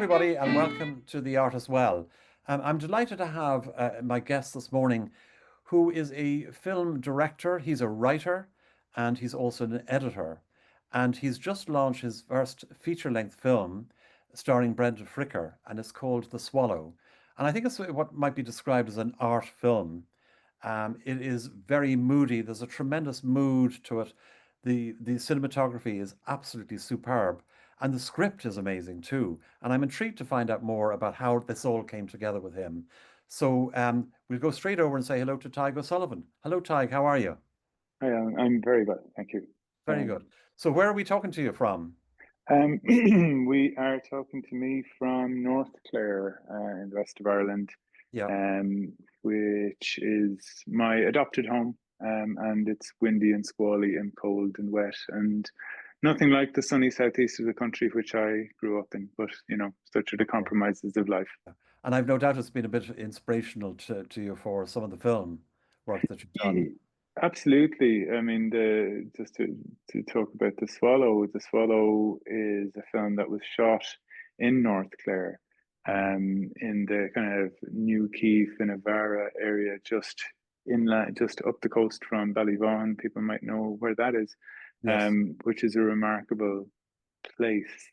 everybody, and welcome to The Art as Well. I'm delighted to have my guest this morning, who is a film director. He's a writer, and he's also an editor. And he's just launched his first feature-length film, starring Brenda Fricker, and it's called The Swallow. And I think it's what might be described as an art film. It is very moody. There's a tremendous mood to it. The cinematography is absolutely superb, and the script is amazing too. And I'm intrigued to find out more about how this all came together with him. So we'll go straight over and say hello to Tadhg O'Sullivan. Hello, Tadhg. How are you? Hi, I'm very well, thank you. Very good. So where are we talking to you from? Um, we are talking to me from North Clare, in the west of Ireland, Yeah. um, which is my adopted home. And it's windy and squally and cold and wet and nothing like the sunny southeast of the country, which I grew up in. But such are the Okay. compromises of life. Yeah. And I've no doubt it's been a bit inspirational to you for some of the film work that you've done. Ye- Absolutely. I mean, the just to talk about The Swallow. The Swallow is a film that was shot in North Clare, Mm. in the kind of New Keith and Avara area, just inland, just up the coast from Ballyvaughan. People might know where that is, Yes. which is a remarkable place.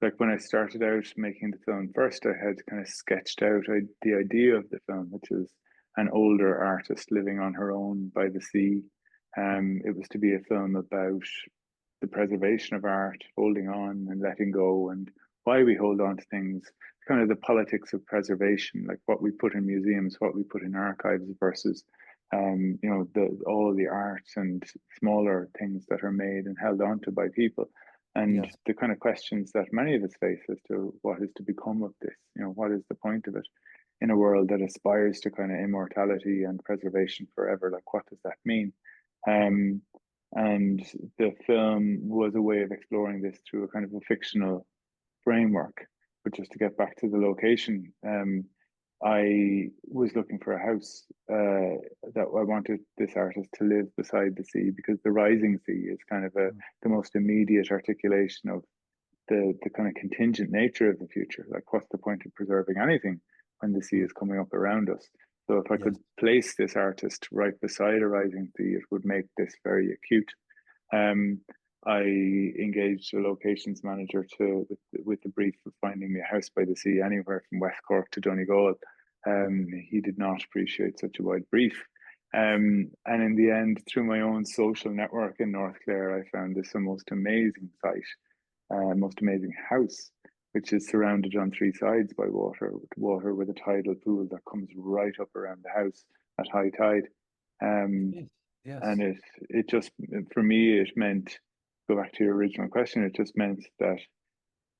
Like when I started out making the film first, I had kind of sketched out the idea of the film, which was an older artist living on her own by the sea. It was to be a film about the preservation of art, holding on and letting go, and why we hold on to things, kind of the politics of preservation, like what we put in museums, what we put in archives versus, all the arts and smaller things that are made and held on to by people. And Yes. the kind of questions that many of us face as to what is to become of this, what is the point of it in a world that aspires to kind of immortality and preservation forever? Like, what does that mean? Mm. Um, and the film was a way of exploring this through a kind of a fictional framework. But just to get back to the location, I was looking for a house that I wanted this artist to live beside the sea, because the rising sea is kind of Mm. the most immediate articulation of the kind of contingent nature of the future. Like, what's the point of preserving anything when the sea Mm. is coming up around us? So if I Yes. could place this artist right beside a rising sea, it would make this very acute. Um, I engaged a locations manager with the brief of finding me a house by the sea anywhere from West Cork to Donegal. Mm. He did not appreciate such a wide brief. And in the end, through my own social network in North Clare, I found this a most amazing site, most amazing house, which is surrounded on three sides by water with a tidal pool that comes right up around the house at high tide. Um, Yes. and Yes. it just, for me, it meant, go back to your original question, it just meant that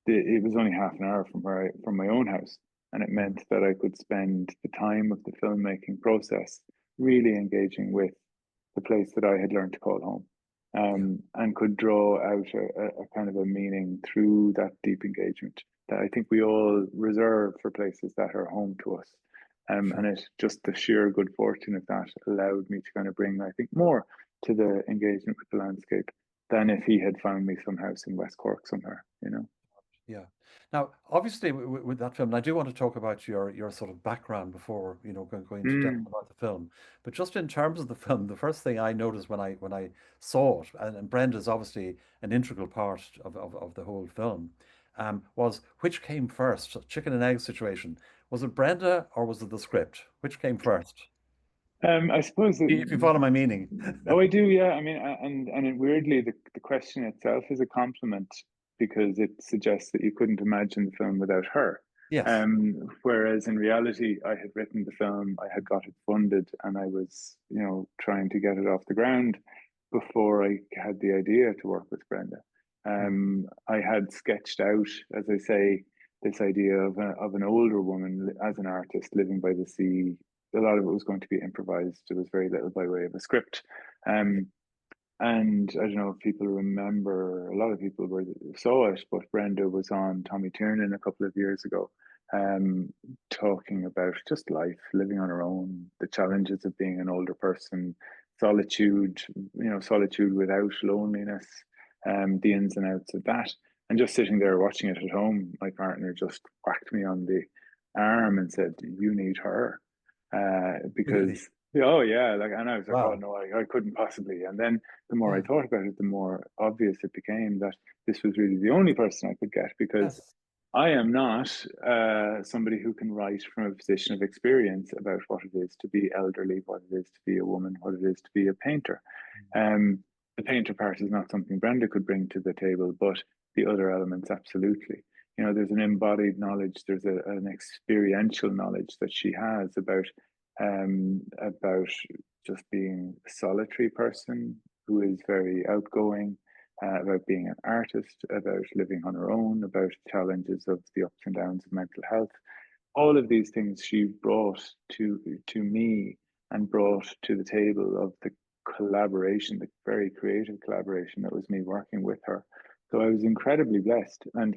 it was only half an hour from my own house, and it Mm. meant that I could spend the time of the filmmaking process really engaging with the place that I had learned to call home, Yeah. and could draw out a kind of a meaning through that deep engagement that I think we all reserve for places that are home to us. And Sure. it just, the sheer good fortune of that allowed me to kind of bring, I think, more to the engagement with the landscape than if he had found me some house in West Cork somewhere. Yeah. Now, obviously, with that film, and I do want to talk about your sort of background before, going into depth Mm, about the film. But just in terms of the film, the first thing I noticed when I saw it, and Brenda's obviously an integral part of the whole film, was which came first, chicken and egg situation. Was it Brenda or was it the script? Which came first? I suppose that, If you follow my meaning. oh, I do, yeah. I mean, weirdly, the question itself is a compliment, because it suggests that you couldn't imagine the film without her. Yes. Whereas in reality, I had written the film, I had got it funded, and I was, trying to get it off the ground before I had the idea to work with Brenda. Mm. I had sketched out, as I say, this idea of an older woman as an artist living by the sea. A lot of it was going to be improvised. There was very little by way of a script. Yeah. Um, and I don't know if people remember, a lot of people saw it, but Brenda was on Tommy Tiernan a couple of years ago, um, talking about just life, living on her own, the challenges of being an older person, solitude, solitude without loneliness, the ins and outs of that. And just sitting there watching it at home, my partner just whacked me on the arm and said, "You need her," Really? because oh yeah, like, and I was like, "Oh Wow. no, I couldn't possibly." And then the more I Yeah. thought about it, the more obvious it became that this was really the only person I could get, because Yes. I am not somebody who can write from a position of experience about what it is to be elderly, what it is to be a woman, what it is to be a painter. Um, the painter part is not something Brenda could bring to the table, but the other elements, absolutely. You know, there's an embodied knowledge, there's an experiential knowledge that she has about just being a solitary person who is very outgoing, about being an artist, about living on her own, about challenges of the ups and downs of mental health. All of these things she brought to me and brought to the table of the collaboration, the very creative collaboration that was me working with her. So I was incredibly blessed, and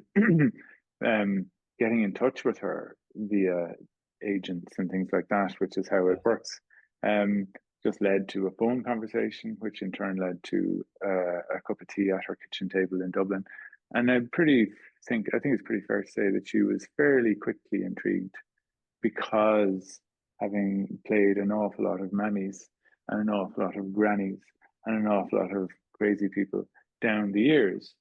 um, getting in touch with her via agents and things like that, which is how it Yes. works. Um, just led to a phone conversation, which in turn led to a cup of tea at her kitchen table in Dublin. And I think it's pretty fair to say that she was fairly quickly intrigued, because having played an awful lot of mammies and an awful lot of grannies and an awful lot of crazy people down the years,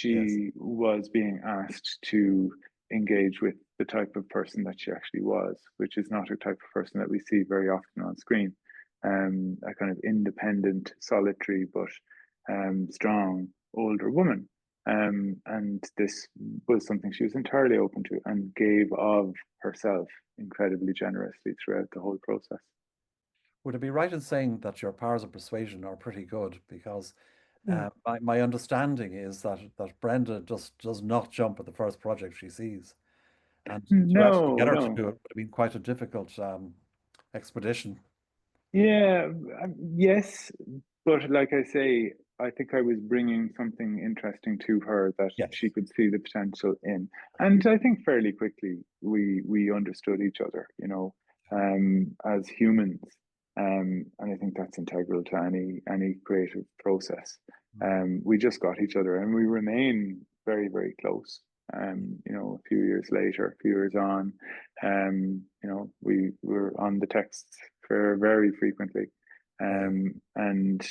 Yes. she was being asked to engage with the type of person that she actually was, which is not a type of person that we see very often on screen. A kind of independent, solitary, but strong older woman. And this was something she was entirely open to and gave of herself incredibly generously throughout the whole process. Would it be right in saying that your powers of persuasion are pretty good? Because Yeah. my understanding is that Brenda just does not jump at the first project she sees. And to actually No, get her to no. do it would have been quite a difficult expedition. Yeah, yes. But like I say, I think I was bringing something interesting to her that she Yes. could see the potential in. And I think fairly quickly we understood each other, as humans. And I think that's integral to any creative process. Mm. We just got each other, and we remain very, very close. A few years later, a few years on, we were on the texts very frequently. Brilliant. And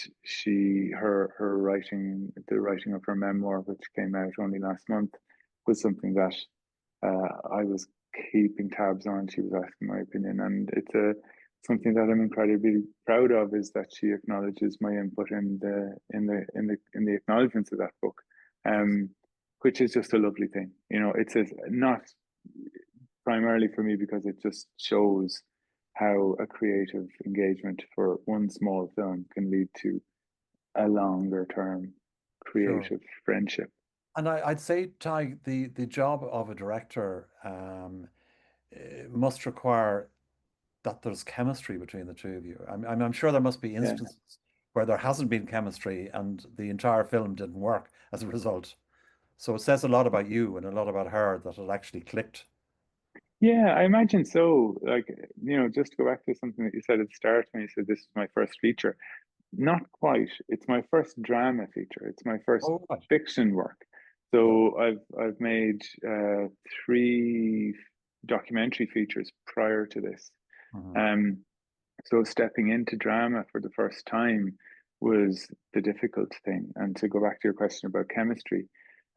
her writing, the writing of her memoir, which came out only last month, was something that I was keeping tabs on. She was asking my opinion, and it's a something that I'm incredibly proud of, is that she acknowledges my input in the acknowledgements of that book, Yes. um, which is just a lovely thing. It's not primarily for me because it just shows how a creative engagement for one small film can lead to a longer term Sure. creative friendship. And I'd say, Ty, the job of a director must require that there's chemistry between the two of you. I'm sure there must be Yeah. instances where there hasn't been chemistry and the entire film didn't work as a result. So it says a lot about you and a lot about her that it actually clicked. Yeah, I imagine so. Like, just to go back to something that you said at the start when you said this is my first feature. Not quite. It's my first drama feature. It's my first Oh, right. fiction work. Good. So I've made three documentary features prior to this. Mhm. Um, so stepping into drama for the first time was the difficult thing. And to go back to your question about chemistry,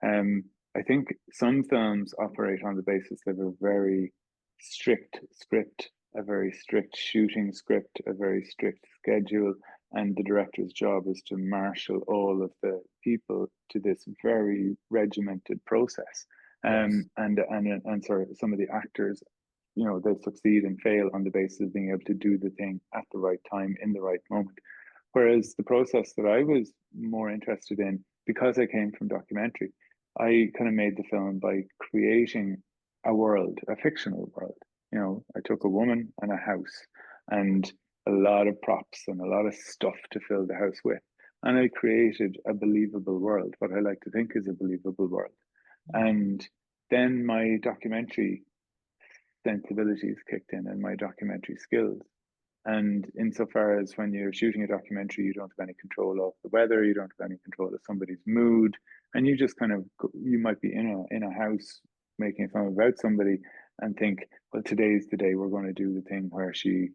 um, I think some films operate on the basis of a very strict script, a very strict shooting script, a very strict schedule, and the director's job is to marshal all of the people to this very regimented process. Yes. And sorry, some of the actors, they succeed and fail on the basis of being able to do the thing at the right time in the right moment. Whereas the process that I was more interested in, because I came from documentary, I kind of made the film by creating a world, a fictional world. I took a woman and a house and a lot of props and a lot of stuff to fill the house with. And I created a believable world, what I like to think is a believable world. And then my documentary sensibilities kicked in and my documentary skills. And insofar as when you're shooting a documentary, you don't have any control of the weather, you don't have any control of somebody's mood, and you just kind of you might be in a house making a film about somebody and think, well, today's the day we're going to do the thing where she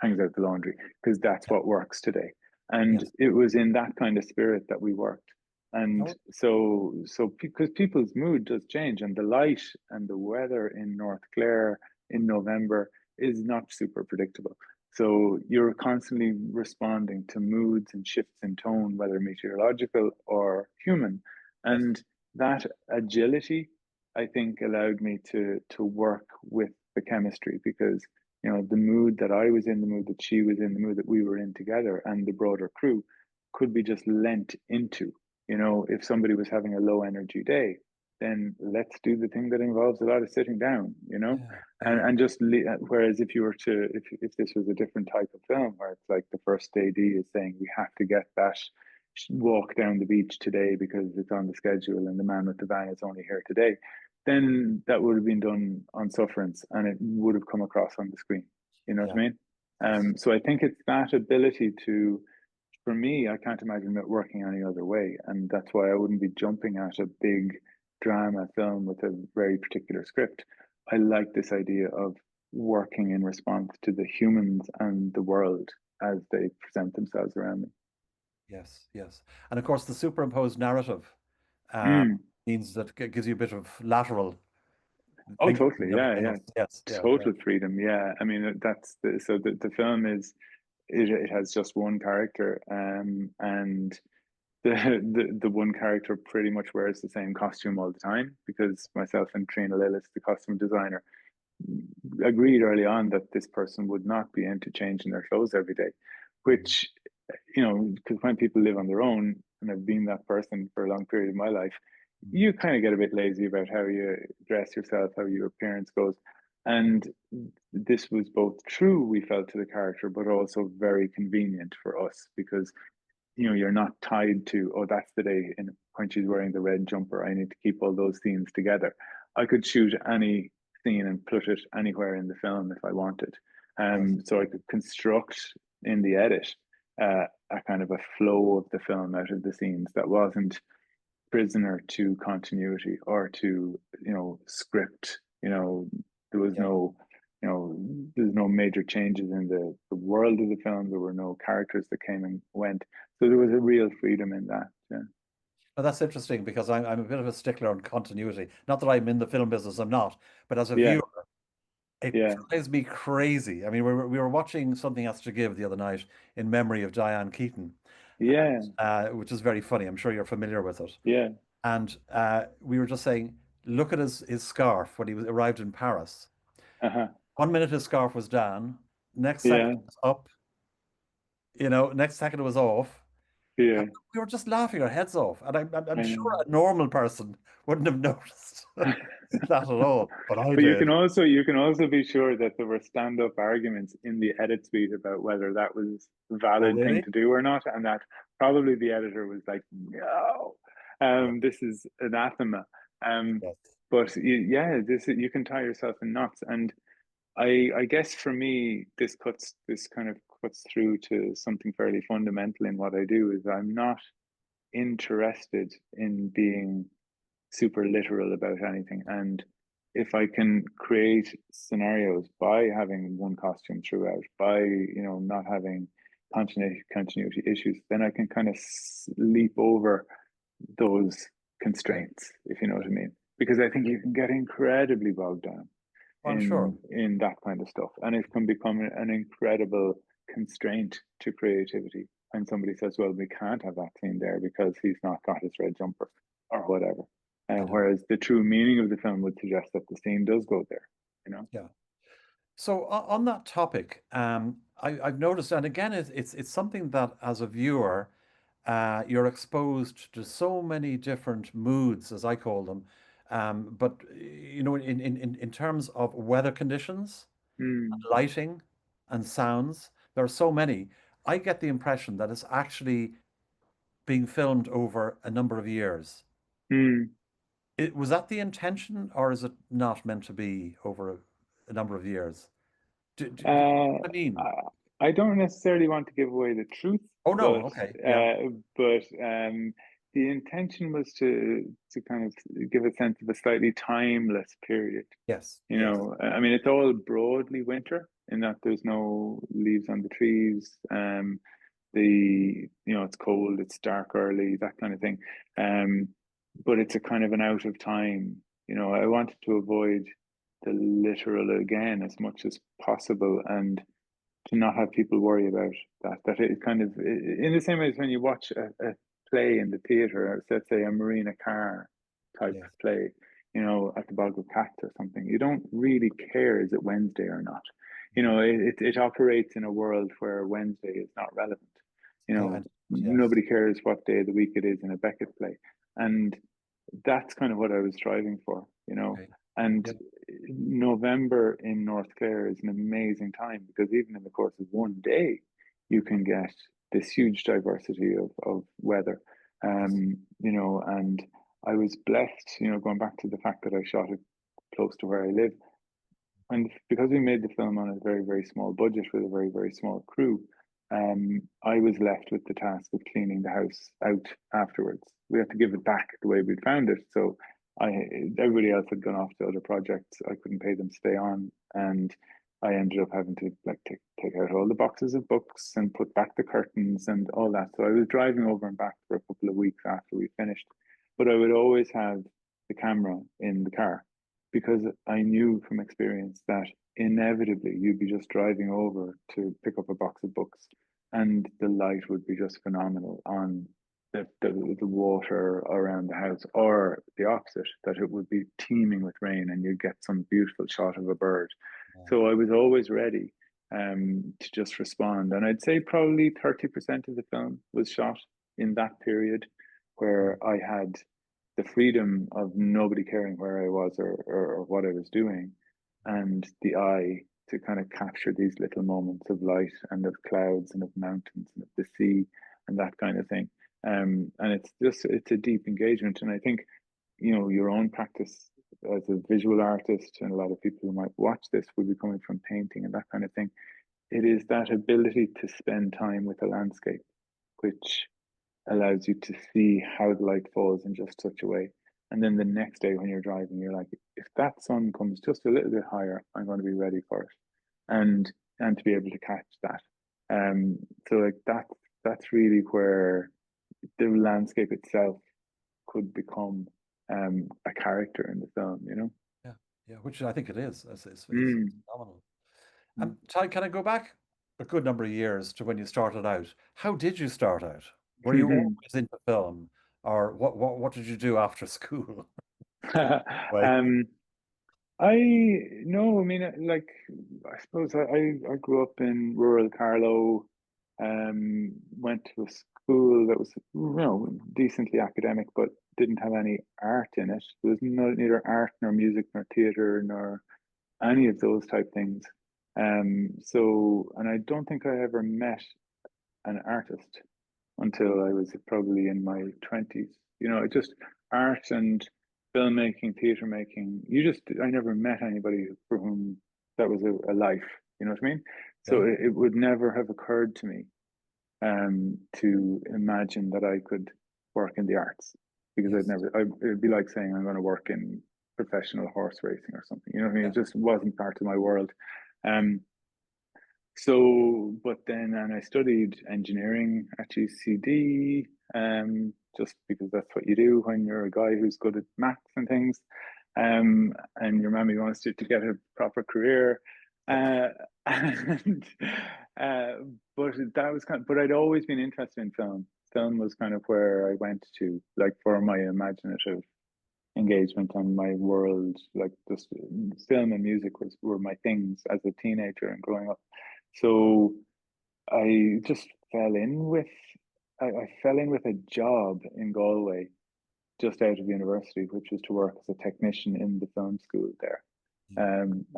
hangs out the laundry because that's Yeah. what works today. And Yes. it was in that kind of spirit that we worked. And Oh, so because people's mood does change, and the light and the weather in North Clare in November is not super predictable. So you're constantly responding to moods and shifts in tone, whether meteorological or human. yes. And that agility, I think, allowed me to work with the chemistry because the mood that I was in, the mood that she was in, the mood that we were in together, and the broader crew could be just lent into. If somebody was having a low energy day, then let's do the thing that involves a lot of sitting down, Yeah. Yeah. and just whereas if you were to if this was a different type of film where it's like the first AD is saying we have to get that walk down the beach today because it's on the schedule and the man with the van is only here today, then that would have been done on sufferance and it would have come across on the screen. You know what Yeah. I mean? Yes. So I think it's that ability to, for me, I can't imagine it working any other way. And that's why I wouldn't be jumping at a big drama film with a very particular script. I like this idea of working in response to the humans and the world as they present themselves around me. Yes. Yes. And of course, the superimposed narrative uh, Mm. means that it gives you a bit of lateral Oh, thinking totally. and Yeah, everything yeah. else. Yes. Yeah. Yeah. Total freedom. Yeah. I mean, that's so the film is, it has just one character, and the one character pretty much wears the same costume all the time because myself and Trina Lillis, the costume designer, agreed early on that this person would not be into changing their clothes every day, Mhm. which, because when people live on their own, and I've been that person for a long period of my life, Mhm. you kind of get a bit lazy about how you dress yourself, how your appearance goes. And this was both true, we felt, to the character, but also very convenient for us because you're not tied to, oh, that's the day in when she's wearing the red jumper. I need to keep all those scenes together. I could shoot any scene and put it anywhere in the film if I wanted. Yes. So I could construct in the edit a kind of a flow of the film out of the scenes that wasn't prisoner to continuity or to script. There was Yeah. no there's no major changes in the world of the film. There were no characters that came and went, so there was a real freedom in that. Yeah, Well, that's interesting because I'm a bit of a stickler on continuity. Not that I'm in the film business, I'm not. But as a yeah, viewer, it yeah, drives me crazy. I mean, we were watching Something Has to Give the other night in memory of Diane Keaton, yeah, which is very funny. I'm sure you're familiar with it. yeah. And we were just saying, look at his scarf when arrived in Paris. Uh-huh. 1 minute his scarf was down, next second Yeah, it was up, next second it was off. And yeah. we were just laughing our heads off. And I'm I sure know. a normal person wouldn't have noticed that at all, but I But did. you can also be sure that there were stand-up arguments in the edit suite about whether that was a Oh, valid thing really? to do or not, and that probably the editor was like, "No, Yeah. this is anathema." Um, Yes. but yeah, this you can tie yourself in knots, and I guess for me, this kind of cuts through to something fairly fundamental in what I do. Is I'm not interested in being super literal about anything. And if I can create scenarios by having one costume throughout, by not having continuity issues, then I can kind of leap over those Yeah. constraints, if you know what I mean. Because I think you can get incredibly bogged down I'm sure. in that kind of stuff, and it can become an incredible constraint to creativity. And somebody says, "Well, we can't have that scene there because he's not got his red jumper, or whatever." I know. Whereas the true meaning of the film would suggest that the scene does go there. You know. Yeah. So on that topic, I've noticed, and again, it's something that as a viewer, you're exposed to so many different moods, as I call them. But in terms of weather conditions, Mm, lighting, and sounds, there are so many. I get the impression that it's actually being filmed over a number of years. mm. Was that the intention, or is it not meant to be over a number of years? Do you know Uh, what I mean? I don't necessarily want to give away the truth, Oh no, but okay, yeah, uh, but the intention was to kind of give a sense of a slightly timeless period. yes, You yes, know, I mean, it's all broadly winter in that there's no leaves on the trees. It's cold, it's dark early, that kind of thing. Um, but it's a kind of an out of time. You know, I wanted to avoid the literal again as much as possible, and to not have people worry about that. That it kind of, in the same way as when you watch a play in the theatre, let's say a Marina Carr type yes, play, you know, at the Bog of Cats or something, you don't really care is it Wednesday or not. You mm, know, it operates in a world where Wednesday is not relevant. You yeah, know, yes, nobody cares what day of the week it is in a Beckett play. And that's kind of what I was striving for, you know. okay, And yeah, November in North Clare is an amazing time because even in the course of one day, you can get this huge diversity of weather. yes, You know, and I was blessed, you know, going back to the fact that I shot it close to where I live. And because we made the film on a very, very small budget with a very, very small crew, I was left with the task of cleaning the house out afterwards. We had to give it back the way we'd found it. So everybody else had gone off to other projects. I couldn't pay them to stay on, and I ended up having to like take out all the boxes of books and put back the curtains and all that. So I was driving over and back for a couple of weeks after we finished, but I would always have the camera in the car because I knew from experience that inevitably you'd be just driving over to pick up a box of books and the light would be just phenomenal on the water around the house, or the opposite, that it would be teeming with rain and you'd get some beautiful shot of a bird. yeah, So I was always ready to just respond. And I'd say probably 30% of the film was shot in that period mm, where I had the freedom of nobody caring where I was or what I was doing, and the eye to kind of capture these little moments of light and of clouds and of mountains and of the sea and that kind of thing. And it's a deep engagement. And I think, you know, your own practice as a visual artist, and a lot of people who might watch this will be coming from painting and that kind of thing. It is that ability to spend time with a landscape, which allows you to see how the light falls in just such a way. And then the next day when you're driving, you're like, if that sun comes just a little bit higher, I'm going to be ready for it. And and to be able to catch that. Um, so like that's really where the landscape itself could become a character in the film, you know? yeah, yeah, which I think it is. It's Mm. phenomenal. Ty, can I go back a good number of years to when you started out? How did you start out? Were you always into film, or what did you do after school? Like, um, I no, I mean, like, I suppose I grew up in rural Carlow, went to a school that was, you know, decently academic, but didn't have any art in it. There was neither art nor music nor theater nor any of those type things. And I don't think I ever met an artist until I was probably in my 20s. You know, it just art and filmmaking, theater making. I never met anybody for whom that was a life. You know what I mean? So okay, it would never have occurred to me to imagine that I could work in the arts because yes, it'd be like saying I'm going to work in professional horse racing or something. You know what I mean? yeah, It just wasn't part of my world. yeah, Um, and I studied engineering at UCD, just because that's what you do when you're a guy who's good at maths and things, and your mammy wants you to get a proper career. yeah, Uh, and, uh, but I'd always been interested in film. Film was kind of where I went to, like, for my imaginative engagement and my world, like just film and music were my things as a teenager and growing up. So I just I fell in with a job in Galway just out of university, which was to work as a technician in the film school there. yeah.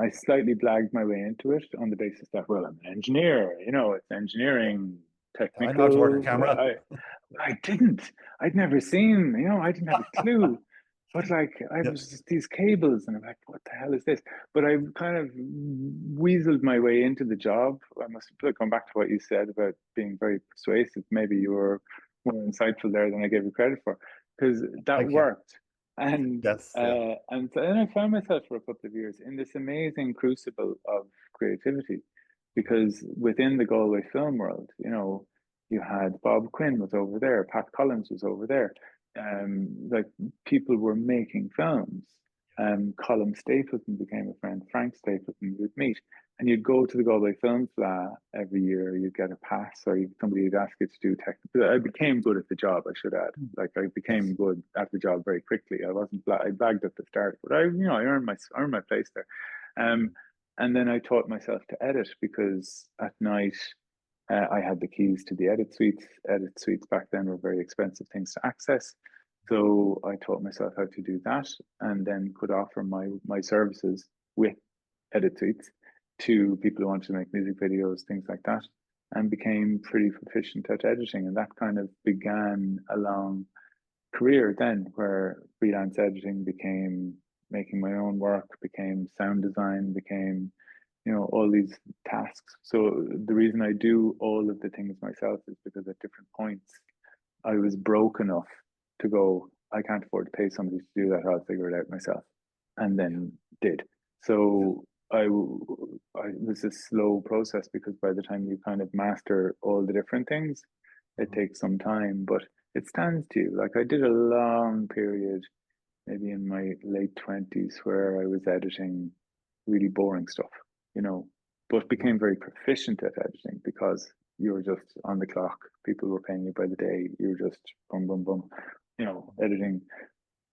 I slightly blagged my way into it on the basis that, well, I'm an engineer, you know, it's engineering, I know how to work a technical. camera. I didn't. I'd never seen, you know, I didn't have a clue. but like I Yeah. was just these cables, and I'm like, what the hell is this? But I kind of weaseled my way into the job. I must have gone back to what you said about being very persuasive. Maybe you were more insightful there than I gave you credit for, because that Thank you. worked. Yes. Yeah. And I found myself for a couple of years in this amazing crucible of creativity, because within the Galway film world, you had Bob Quinn was over there, Pat Collins was over there, like people were making films. Colin Stapleton became a friend. Frank Stapleton would meet, and you'd go to the Galway Film Fleadh every year. You'd get a pass, or somebody would ask you to do technical. I became good at the job, I should add. Like I Yes. became good at the job very quickly. I wasn't. I bagged at the start, but I earned my place there. Um, and then I taught myself to edit because at night I had the keys to the edit suites. Edit suites back then were very expensive things to access. So I taught myself how to do that, and then could offer my services with edit suites to people who wanted to make music videos, things like that, and became pretty proficient at editing. And that kind of began a long career then, where freelance editing became making my own work, became sound design, became all these tasks. So the reason I do all of the things myself is because at different points I was broke enough to go, I can't afford to pay somebody to do that. I'll figure it out myself, and Yeah. then did. Yeah. So I was a slow process, because by the time you kind of master all the different things, it Mhm. takes some time, but it stands to you. Like I did a long period, maybe in my late 20s, where I was editing really boring stuff, you know, but Mhm. became very proficient at editing because you were just on the clock. People were paying you by the day. You were just boom, boom, boom, editing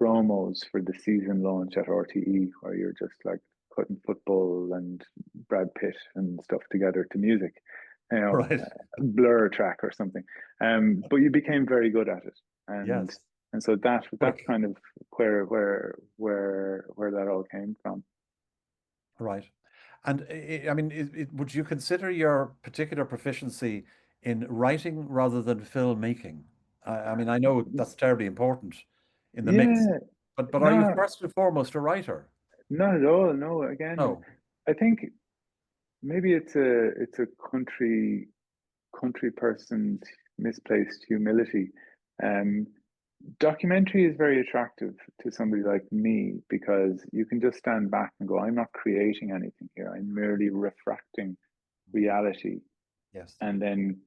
promos for the season launch at RTE, where you're just like putting football and Brad Pitt and stuff together to music, Right. a blur track or something. But you became very good at it, and Yes. and so that's Quick. kind of where that all came from. Right. And I mean, would you consider your particular proficiency in writing rather than filmmaking? I mean, I know that's terribly important in the mix, Yeah, but are you no, first and foremost a writer? not at all. No, again, No. I think maybe it's a country person's misplaced humility. Um, Documentary is very attractive to somebody like me because you can just stand back and go, I'm not creating anything here. I'm merely refracting reality Yes. and then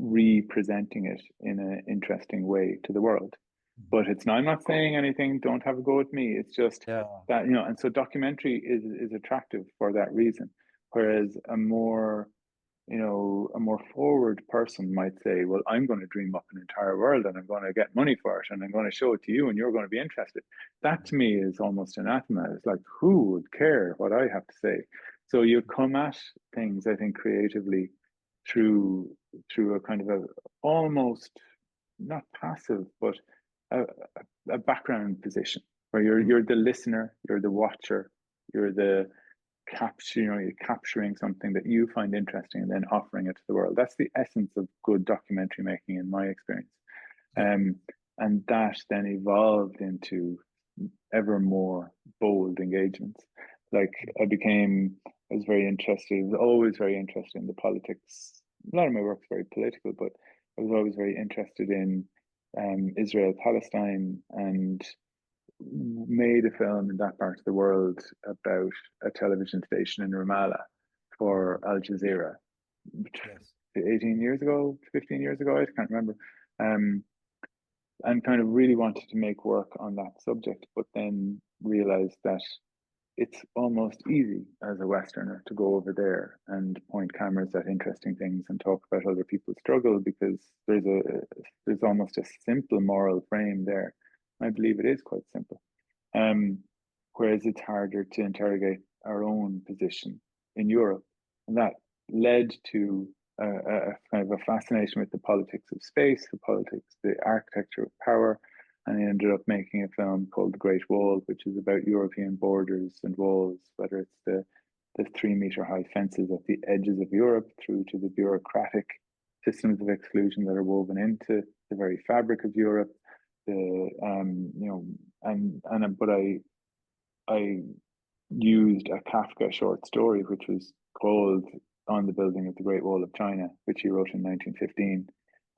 representing it in an interesting way to the world. Mhm. But it's not, I'm not saying anything, don't have a go at me. It's just Yeah. that, and so documentary is attractive for that reason. Yes. Whereas a more forward person might say, well, I'm going to dream up an entire world and I'm going to get money for it and I'm going to show it to you and you're going to be interested. That to me is almost anathema. It's like, who would care what I have to say? So you come at things, I think, creatively through a kind of a almost not passive, but a, a background position where Mhm. you're the listener, you're the watcher, you're the you're capturing something that you find interesting and then offering it to the world. That's the essence of good documentary making, in my experience. Yeah. Um, and that then evolved into ever more bold engagements. Like I was very interested, I was always very interested in the politics. A lot of my work is very political, but I was always very interested in Israel, Palestine, and made a film in that part of the world about a television station in Ramallah for Al Jazeera Yes. 18 years ago, 15 years ago, I can't remember. Um, and kind of really wanted to make work on that subject, but then realized that it's almost easy as a Westerner to go over there and point cameras at interesting things and talk about other people's struggle because there's almost a simple moral frame there. I believe it is quite simple. Um, Whereas it's harder to interrogate our own position in Europe. And that led to a kind of a fascination with the politics of space, the politics, the architecture of power. And I ended up making a film called The Great Wall, which is about European borders and walls, whether it's the 3 meter high fences at the edges of Europe through to the bureaucratic systems of exclusion that are woven into the very fabric of Europe, but I used a Kafka short story, which was called On the Building of the Great Wall of China, which he wrote in 1915,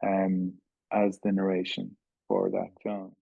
um, as the narration for that film.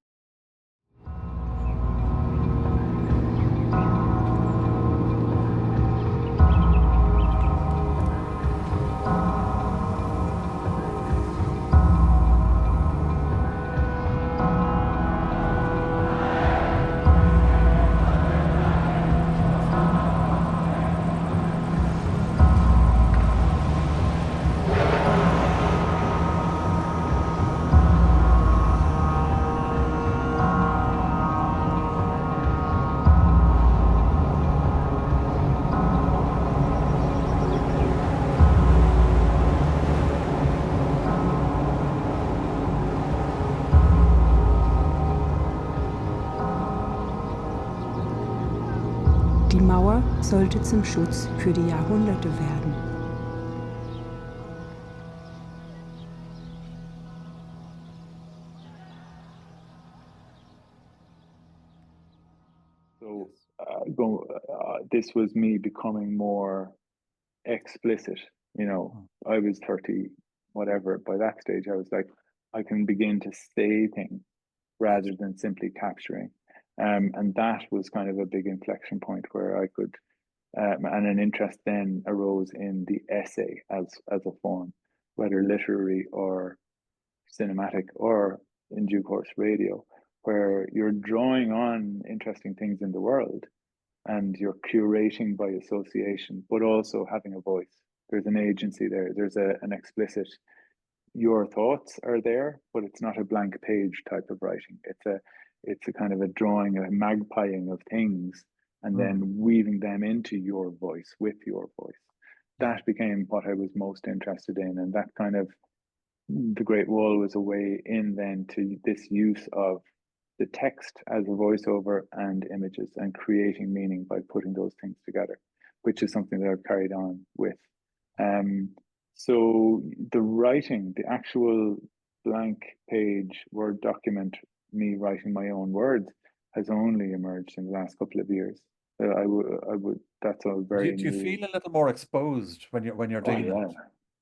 Die Mauer sollte zum Schutz für die Jahrhunderte werden. So this was me becoming more explicit. I was 30, whatever. By that stage, I was like, I can begin to say things rather than simply capturing. And that was kind of a big inflection point where I could, and an interest then arose in the essay as a form, whether literary or cinematic or in due course radio, where you're drawing on interesting things in the world and you're curating by association, but also having a voice. There's an agency there. There's an explicit, your thoughts are there, but it's not a blank page type of writing. It's a kind of a drawing, a magpieing of things, and then weaving them into your voice with your voice. That became what I was most interested in, and that kind of the Great Wall was a way in then to this use of the text as a voiceover and images and creating meaning by putting those things together, which is something that I've carried on with. So the writing, the actual blank page Word document, me writing my own words, has only emerged in the last couple of years. That's all Do very do you new. feel a little more exposed when you're Oh doing yeah. that?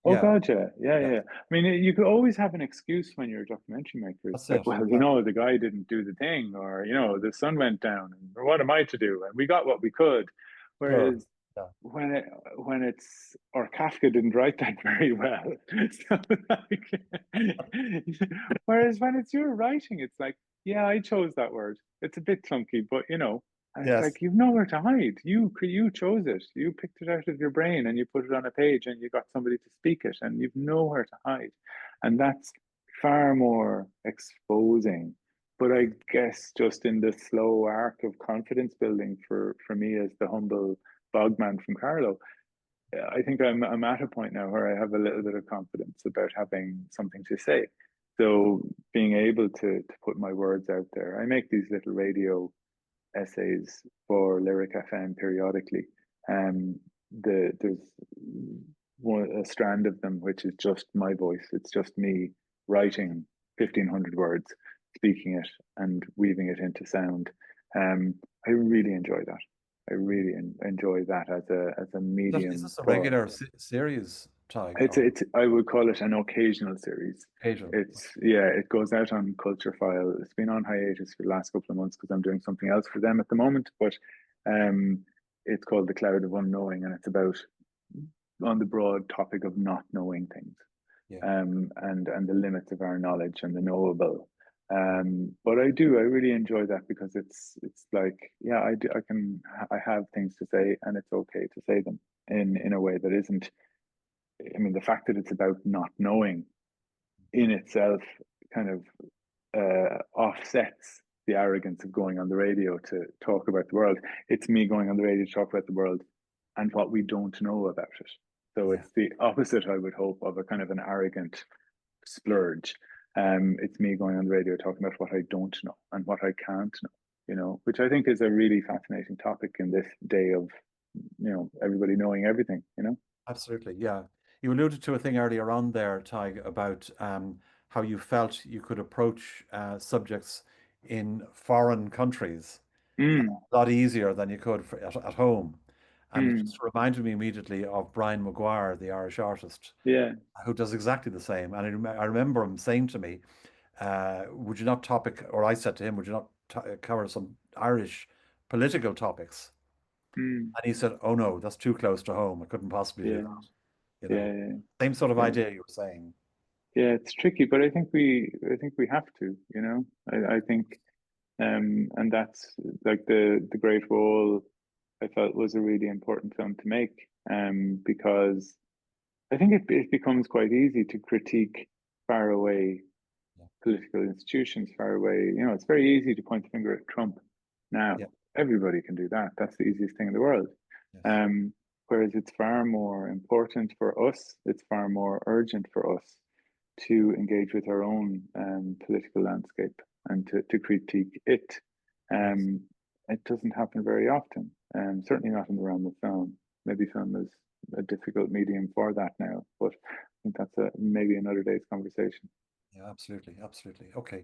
Oh Yeah, God, yeah, yeah, yeah, yeah. I mean, you could always have an excuse when you're a documentary maker. It's that's like, it. well, Yeah, the guy didn't do the thing, or the sun went down, and what am I to do? And we got what we could. sure. Whereas Yeah, when it when it's or Kafka didn't write that very well. So whereas when it's your writing, it's like, yeah, I chose that word. It's a bit clunky, but and it's yes, like you've nowhere to hide. You chose it. You picked it out of your brain and you put it on a page and you got somebody to speak it and you've nowhere to hide. And that's far more exposing. But I guess just in the slow arc of confidence building for me as the humble bogman from Carlow, I think I'm at a point now where I have a little bit of confidence about having something to say. So being able to put my words out there, I make these little radio essays for Lyric FM periodically. There's a strand of them which is just my voice. It's just me writing 1,500 words, speaking it, and weaving it into sound. I really enjoy that. I really enjoy that as a is medium this a for regular series, Tadhg, or it's I would call it an occasional series. occasional? It goes out on Culture File. It's been on hiatus for the last couple of months because I'm doing something else for them at the moment. But um, it's called The Cloud of Unknowing, and it's about on the broad topic of not knowing things, Yeah, and the limits of our knowledge and the knowable. But I really enjoy that because it's like, yeah, I have things to say, and it's okay to say them in a way that isn't. I mean, the fact that it's about not knowing in itself kind of offsets the arrogance of going on the radio to talk about the world. It's me going on the radio to talk about the world and what we don't know about it. So yeah. it's the opposite, I would hope, of a kind of an arrogant splurge. It's me going on the radio talking about what I don't know and what I can't know, which I think is a really fascinating topic in this day of, everybody knowing everything. Absolutely, yeah. You alluded to a thing earlier on there, Tig, about how you felt you could approach subjects in foreign countries Mm, a lot easier than you could at home. And it mm, just reminded me immediately of Brian Maguire, the Irish artist, yeah. who does exactly the same. And I remember him saying to me, would you not topic, or I said to him, would you not cover some Irish political topics? Mm, And he said, oh no, that's too close to home. I couldn't possibly do yeah. that. You Yeah. know, Yeah. same sort of Yeah. idea you were saying. Yeah. It's tricky, but I think we have to. I think, and that's like the Great Wall. I felt was a really important film to make, because I think it becomes quite easy to critique far away Yeah, political institutions far away. It's very easy to point the finger at Trump now. yeah, Everybody can do that. That's the easiest thing in the world. yes, Um, Whereas it's far more important for us, it's far more urgent for us to engage with our own political landscape and to critique it. yes. Um, it doesn't happen very often, certainly not in the realm of film. Maybe film is a difficult medium for that now, but I think that's maybe another day's conversation. Yeah, absolutely, absolutely. Okay.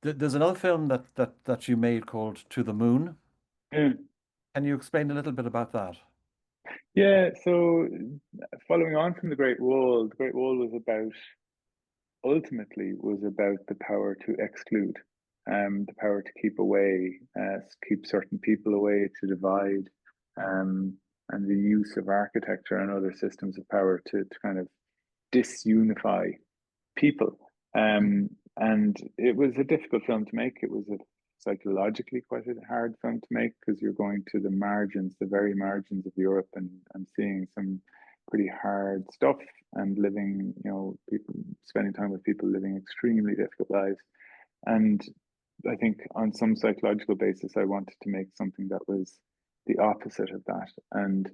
There's another film that you made called To the Moon. Yeah. Can you explain a little bit about that? Yeah, so following on from the Great Wall ultimately was about the power to exclude, the power to keep away, keep certain people away, to divide, um, and the use of architecture and other systems of power to kind of disunify people. And it was a difficult film to make. It was a psychologically quite a hard film to make because you're going to the margins, the very margins of Europe, and seeing some pretty hard stuff and living, people spending time with people living extremely difficult lives. And I think on some psychological basis, I wanted to make something that was the opposite of that. And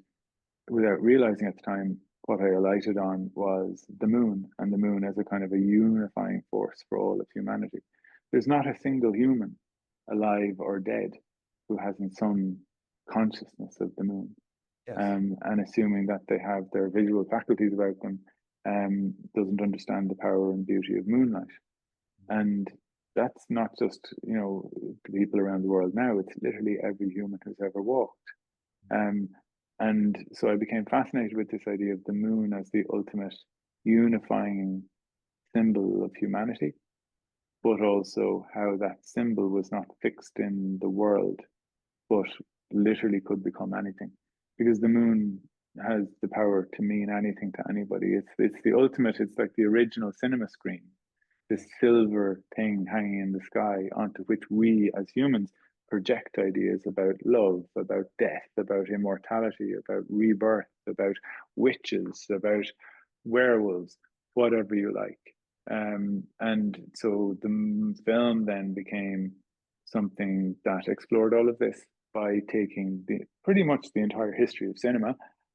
without realizing at the time, what I alighted on was the moon, and the moon as a kind of a unifying force for all of humanity. There's not a single human, alive or dead, who hasn't some consciousness of the moon. Yes. And assuming that they have their visual faculties about them, doesn't understand the power and beauty of moonlight. And that's not just, people around the world now, it's literally every human who's ever walked. Um, and so I became fascinated with this idea of the moon as the ultimate unifying symbol of humanity, but also how that symbol was not fixed in the world, but literally could become anything. Because the moon has the power to mean anything to anybody. It's the ultimate, it's like the original cinema screen, this silver thing hanging in the sky onto which we as humans project ideas about love, about death, about immortality, about rebirth, about witches, about werewolves, whatever you like. And so the film then became something that explored all of this by taking pretty much the entire history of cinema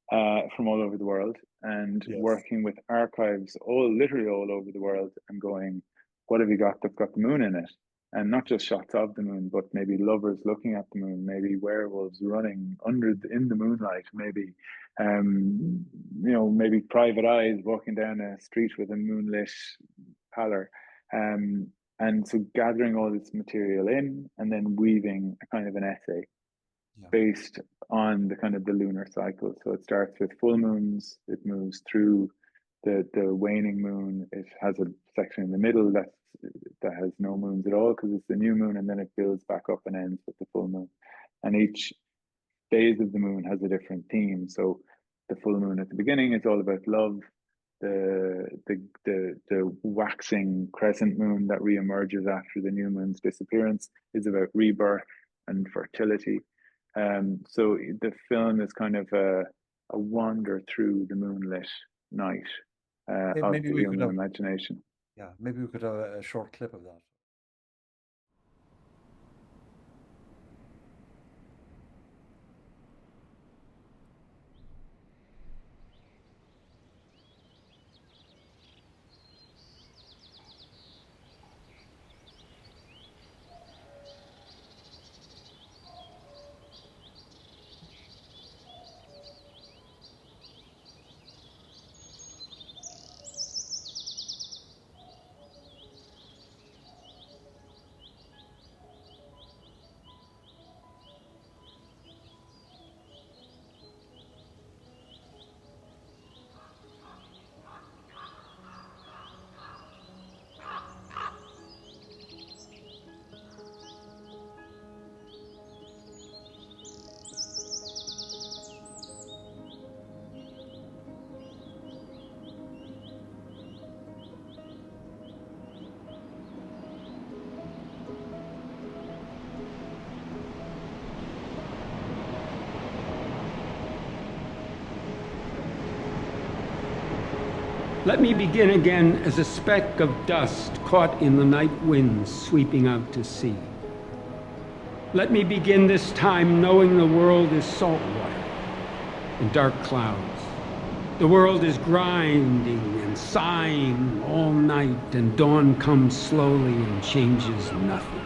from all over the world and Yes. working with archives literally all over the world and going, what have you got that's got the moon in it? And not just shots of the moon, but maybe lovers looking at the moon, maybe werewolves running in the moonlight, maybe maybe private eyes walking down a street with a moonlit pallor. Um, and so gathering all this material in and then weaving a kind of an essay Yeah. based on the kind of the lunar cycle. So it starts with full moons, it moves through the waning moon. It has a section in the middle that has no moons at all because it's the new moon, and then it builds back up and ends with the full moon. And each phase of the moon has a different theme. So the full moon at the beginning is all about love. The waxing crescent moon that reemerges after the new moon's disappearance is about rebirth and fertility. So the film is kind of a wander through the moonlit night of Maybe the we could human have, imagination. yeah, maybe we could have a short clip of that. Let me begin again as a speck of dust caught in the night winds sweeping out to sea. Let me begin this time knowing the world is salt water and dark clouds. The world is grinding and sighing all night, and dawn comes slowly and changes nothing.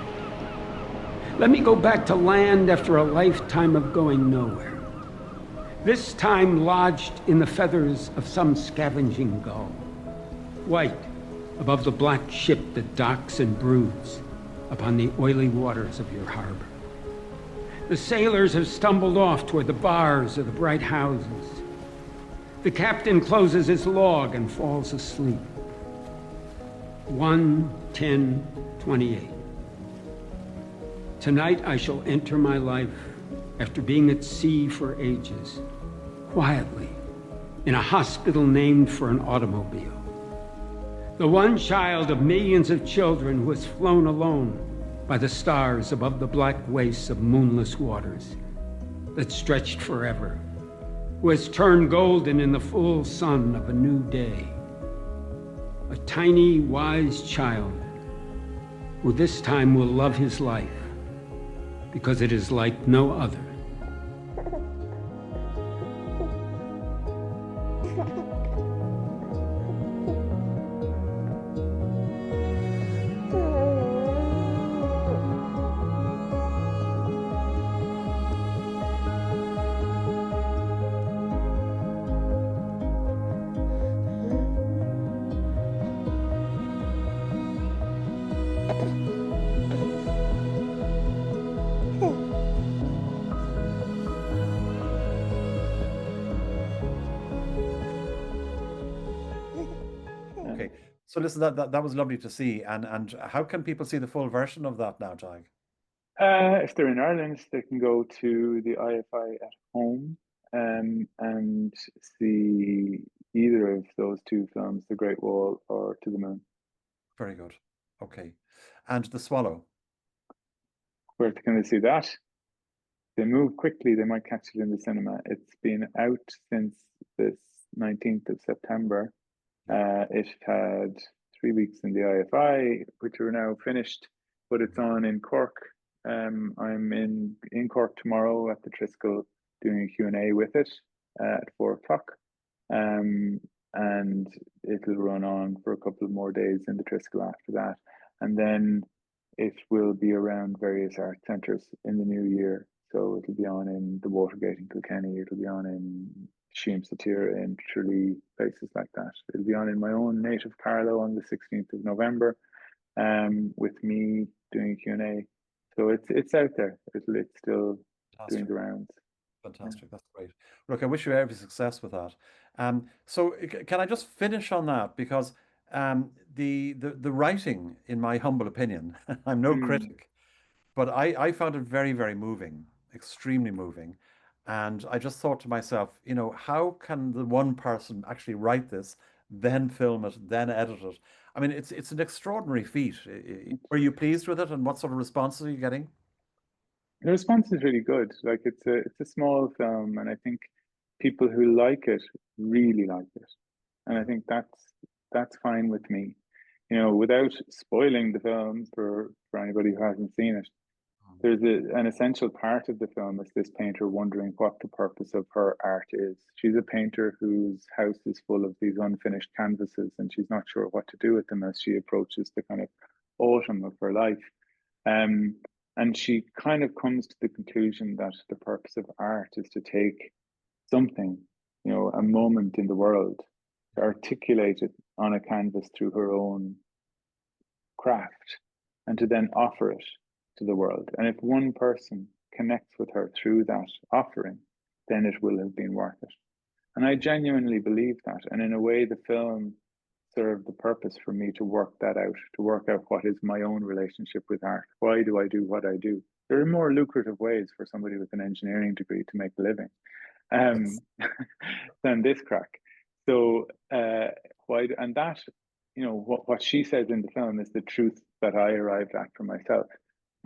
Let me go back to land after a lifetime of going nowhere. This time lodged in the feathers of some scavenging gull, white above the black ship that docks and broods upon the oily waters of your harbor. The sailors have stumbled off toward the bars of the bright houses. The captain closes his log and falls asleep. 1:10:28. Tonight I shall enter my life after being at sea for ages, quietly, in a hospital named for an automobile. The one child of millions of children who has flown alone by the stars above the black wastes of moonless waters that stretched forever, who has turned golden in the full sun of a new day. A tiny, wise child who this time will love his life because it is like no other. Okay, so listen, that was lovely to see. And how can people see the full version of that now, Tadhg? If they're in Ireland, they can go to the IFI at home and see either of those two films, The Great Wall or To the Moon. Very good. Okay, and The Swallow. Where can they see that? They move quickly, they might catch it in the cinema. It's been out since this 19th of September. It had 3 weeks in the IFI, which are now finished, but it's on in Cork. I'm in Cork tomorrow at the Triskel doing a Q&A with it at 4:00. And it'll run on for a couple of more days in the Triskel after that. And then it will be around various art centres in the new year. So it'll be on in the Watergate in Kilkenny, it'll be on in Sheem Satira in Tralee, places like that. It'll be on in my own native Carlow on the 16th of November, with me doing a Q&A. So it's out there. It's still doing the rounds. Fantastic. That's great. Look, I wish you every success with that. So can I just finish on that? Because the writing, in my humble opinion, I'm no critic, but I found it very, very moving, extremely moving. And I just thought to myself, how can the one person actually write this, then film it, then edit it? I mean, it's an extraordinary feat. Were you pleased with it, and what sort of responses are you getting? The response is really good. Like it's a small film, and I think people who like it really like it, and I think that's fine with me. Without spoiling the film for anybody who hasn't seen it, there's an essential part of the film is this painter wondering what the purpose of her art is. She's a painter whose house is full of these unfinished canvases, and she's not sure what to do with them as she approaches the kind of autumn of her life. And she kind of comes to the conclusion that the purpose of art is to take something, a moment in the world, to articulate it on a canvas through her own craft, and to then offer it to the world. And if one person connects with her through that offering, then it will have been worth it. And I genuinely believe that. And in a way, the film served the purpose for me to work that out, to work out what is my own relationship with art. Why do I do what I do? There are more lucrative ways for somebody with an engineering degree to make a living than this crack. So why? And that, what she says in the film is the truth that I arrived at for myself.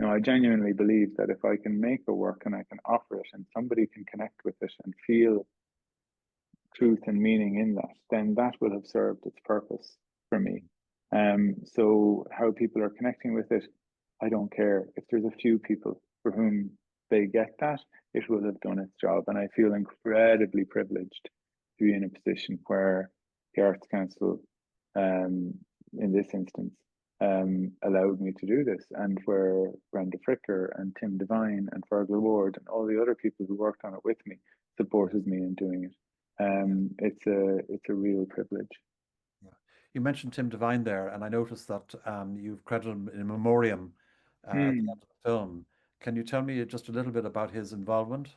I genuinely believe that if I can make a work and I can offer it, and somebody can connect with it and feel truth and meaning in that, then that will have served its purpose for me. So how people are connecting with it, I don't care. If there's a few people for whom they get that, it will have done its job. And I feel incredibly privileged to be in a position where the Arts Council, in this instance, allowed me to do this, and where Brenda Fricker and Tim Devine and Fergal Ward and all the other people who worked on it with me supported me in doing it. It's a real privilege. Yeah. You mentioned Tim Devine there, and I noticed that you've credited him in memoriam at the end of the film. Can you tell me just a little bit about his involvement?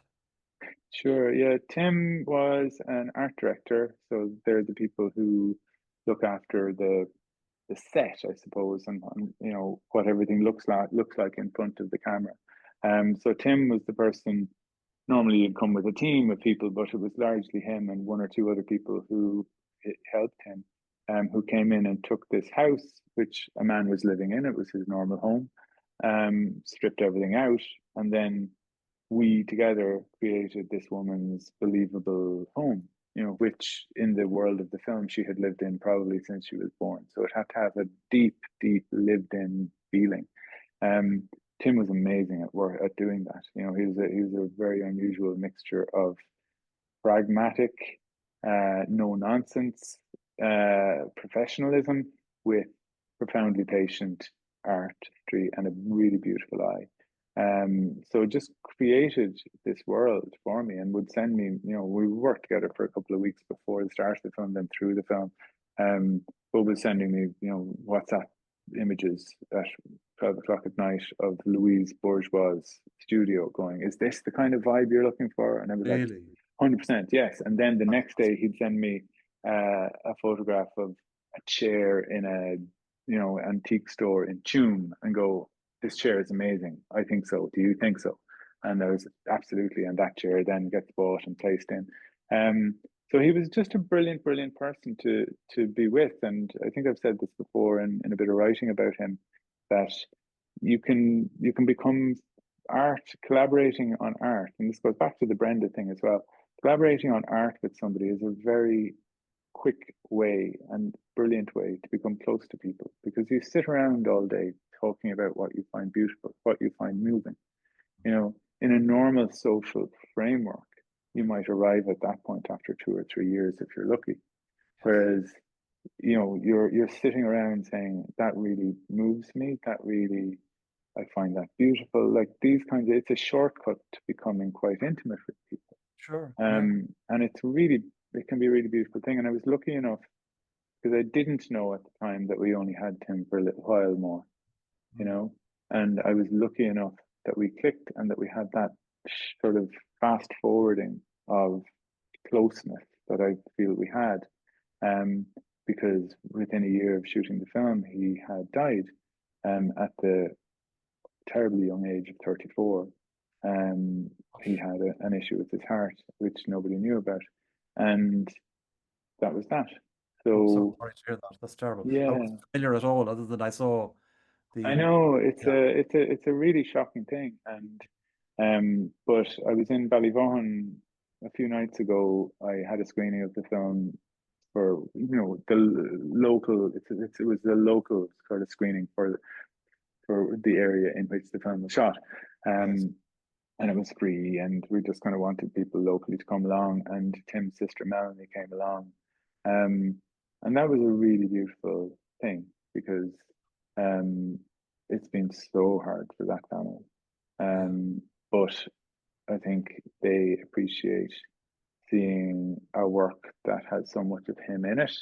Sure. Yeah, Tim was an art director, so they're the people who look after the set, I suppose, and you know what everything looks like in front of the camera. So Tim was the person. Normally you'd come with a team of people, but it was largely him and one or two other people who helped him, who came in and took this house, which a man was living in. It was his normal home, stripped everything out, and then we together created this woman's believable home, you know, which in the world of the film she had lived in probably since she was born. So it had to have a deep, deep lived in feeling. Tim was amazing at work at doing that. You know, he was a very unusual mixture of pragmatic, no nonsense, professionalism with profoundly patient artistry and a really beautiful eye. So it just created this world for me and would send me, you know, we worked together for a couple of weeks before the start of the film, then through the film. Bob was sending me, you know, WhatsApp images at 12 o'clock at night of Louise Bourgeois' studio going, is this the kind of vibe you're looking for? And I was like, Really? 100%, yes. And then the next day he'd send me a photograph of a chair in a, you know, antique store in Tuam and go, this chair is amazing. I think so. Do you think so? And I was absolutely, and that chair then gets bought and placed in. So he was just a brilliant, brilliant person to be with. And I think I've said this before in a bit of writing about him, that you can become collaborating on art, and this goes back to the Brenda thing as well. Collaborating on art with somebody is a very quick way and brilliant way to become close to people, because you sit around all day talking about what you find beautiful, what you find moving. You know, in a normal social framework, you might arrive at that point after 2 or 3 years if you're lucky. Whereas, you know, you're sitting around saying, that really moves me, that really, I find that beautiful. Like these kinds of, it's a shortcut to becoming quite intimate with people. Sure. And it's really, it can be a really beautiful thing. And I was lucky enough, because I didn't know at the time that we only had Tim for a little while more, you know, and I was lucky enough that we clicked and that we had that sort of fast forwarding of closeness that I feel we had. Because within a year of shooting the film, he had died at the terribly young age of 34. He had an issue with his heart, which nobody knew about. And that was that. So So, sorry to hear that. That's terrible. I yeah, wasn't familiar at all, other than I saw I the know it's yeah. a really shocking thing. And but I was in Ballyvaughan a few nights ago. I had a screening of the film for, you know, the local. It was the local sort of screening for the area in which the film was shot. Yes. And it was free, and we just kind of wanted people locally to come along. And Tim's sister Melanie came along, and that was a really beautiful thing, because it's been so hard for that family. But I think they appreciate seeing a work that has so much of him in it,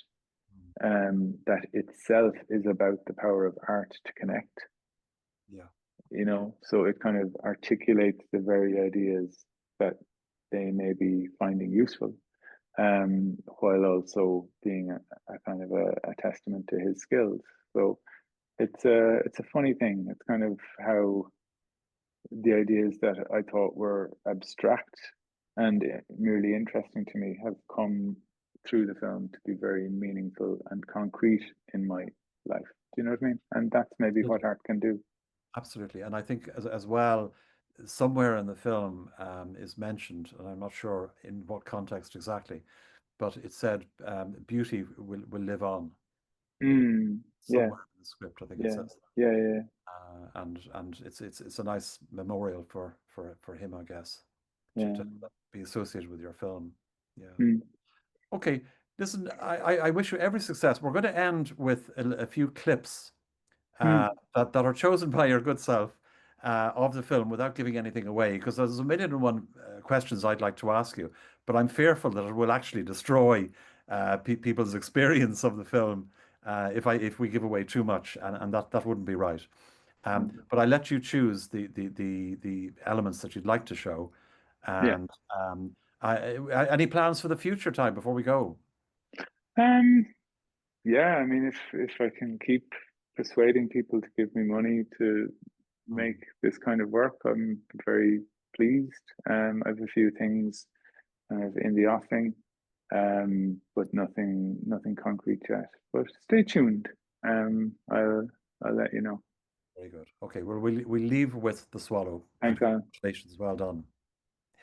that itself is about the power of art to connect. Yeah. You know, so it kind of articulates the very ideas that they may be finding useful, while also being a kind of a testament to his skills. So it's a funny thing. It's kind of how the ideas that I thought were abstract and merely interesting to me have come through the film to be very meaningful and concrete in my life. Do you know what I mean? And that's maybe what art can do. Absolutely. And I think as well, somewhere in the film is mentioned, and I'm not sure in what context exactly, but it said beauty will live on Yeah, somewhere in the script. I think it yeah, says, yeah. and it's a nice memorial for him, I guess, Yeah. to be associated with your film. Yeah. Mm. Okay. Listen, I wish you every success. We're going to end with a few clips Mm. that are chosen by your good self of the film without giving anything away, because there's a million and one questions I'd like to ask you, but I'm fearful that it will actually destroy people's experience of the film if we give away too much, and that wouldn't be right. But I let you choose the elements that you'd like to show, Yeah. and any plans for the future time before we go? Um, yeah, I mean, if I can keep persuading people to give me money to Hmm. make this kind of work, I'm very pleased. I have a few things kind of in the offing, but nothing concrete yet. But stay tuned. I'll let you know. Very good. Okay, well, we'll leave with The Swallow, and Thanks, Alan. congratulations. Well done.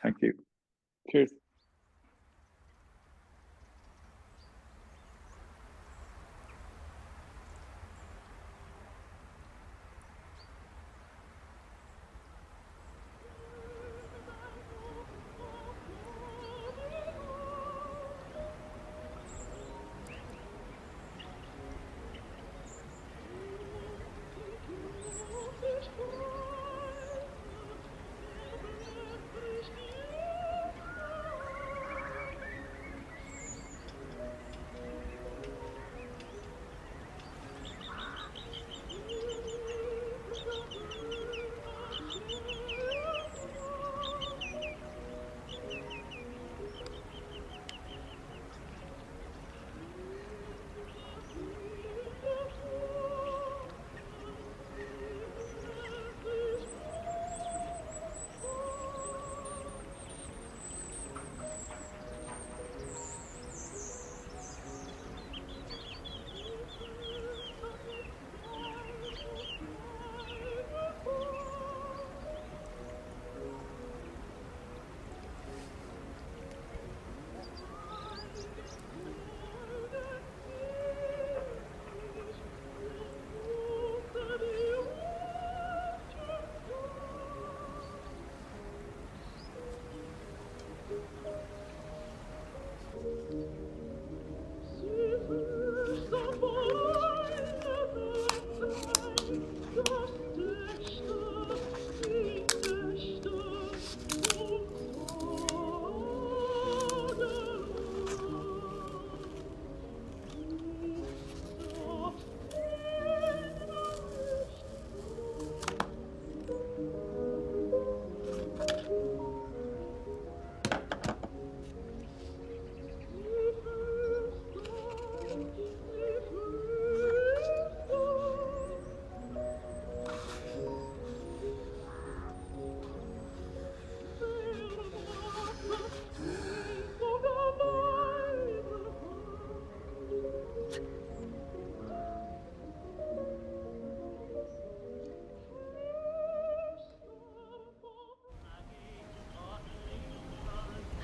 Thank you. Cheers.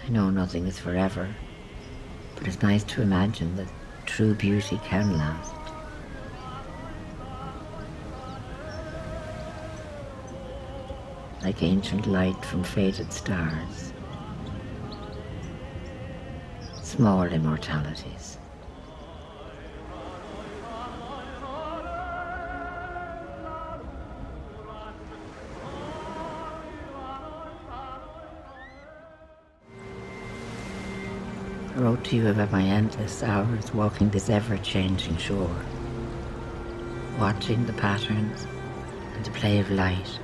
I know nothing is forever, but it's nice to imagine that true beauty can last. Like ancient light from faded stars, small immortalities. I wrote to you about my endless hours walking this ever-changing shore, watching the patterns and the play of light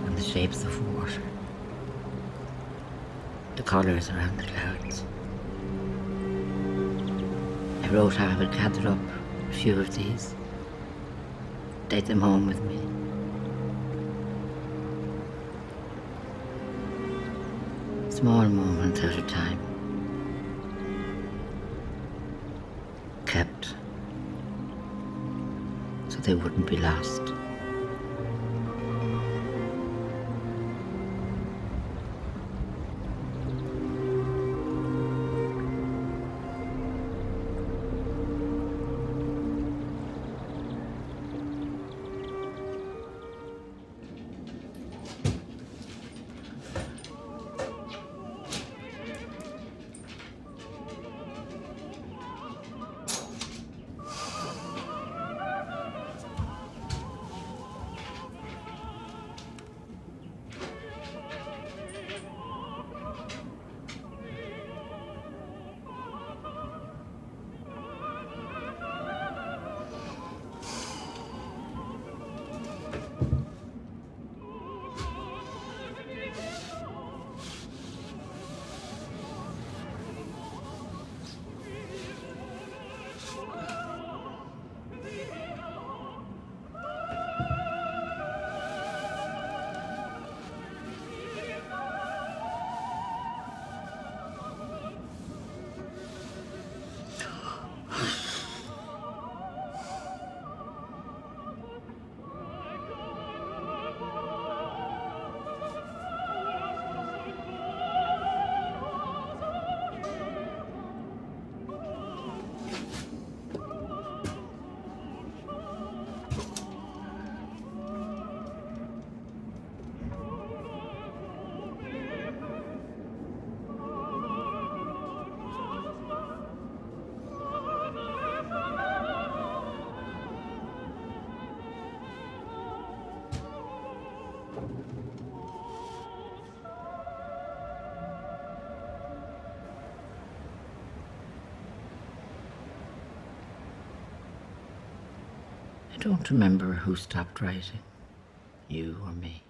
and the shapes of water, the colours around the clouds. I wrote how I would gather up a few of these, take them home with me. Small moments at a time, kept so they wouldn't be lost. I don't remember who stopped writing, you or me.